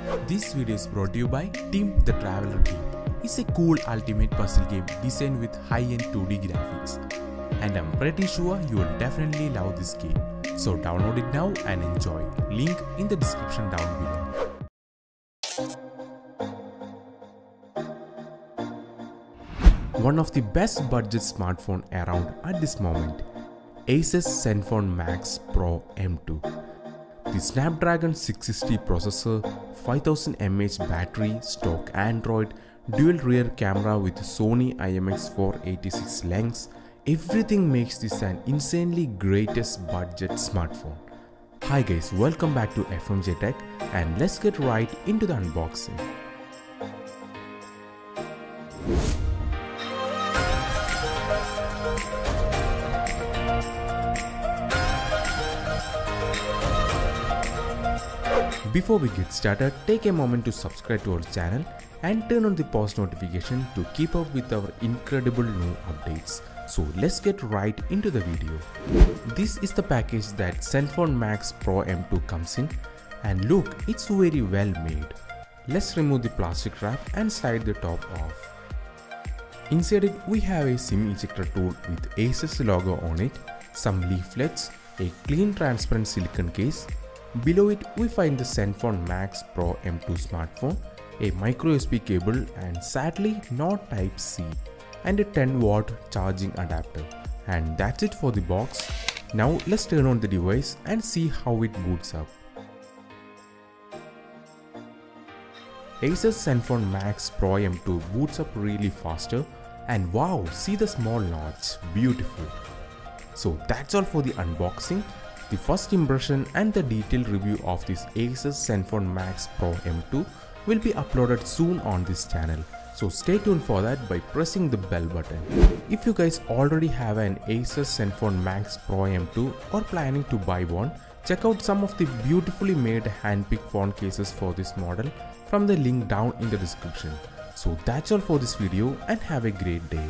This video is brought to you by Team the Traveler Game. It's a cool ultimate puzzle game designed with high-end 2D graphics. And I'm pretty sure you will definitely love this game. So download it now and enjoy. Link in the description down below. One of the best budget smartphone around at this moment, Asus Zenfone Max Pro M2. The Snapdragon 660 processor, 5000 mAh battery, stock Android, dual rear camera with Sony IMX486 lens, everything makes this an insanely greatest budget smartphone. Hi guys, welcome back to FMJ Tech and let's get right into the unboxing. Before we get started, take a moment to subscribe to our channel and turn on the post notification to keep up with our incredible new updates. So let's get right into the video. This is the package that Zenfone Max Pro M2 comes in, and look, it's very well made. Let's remove the plastic wrap and slide the top off. Inside it we have a SIM ejector tool with Asus logo on it, some leaflets, a clean transparent silicone case. Below it we find the Zenfone Max Pro M2 smartphone, a micro USB cable and sadly not Type-C, and a 10-watt charging adapter. And that's it for the box. Now let's turn on the device and see how it boots up. Asus Zenfone Max Pro M2 boots up really faster, and wow, see the small notch, beautiful. So that's all for the unboxing. The first impression and the detailed review of this Asus Zenfone Max Pro M2 will be uploaded soon on this channel, so stay tuned for that by pressing the bell button. If you guys already have an Asus Zenfone Max Pro M2 or planning to buy one, check out some of the beautifully made hand-picked phone cases for this model from the link down in the description. So that's all for this video and have a great day.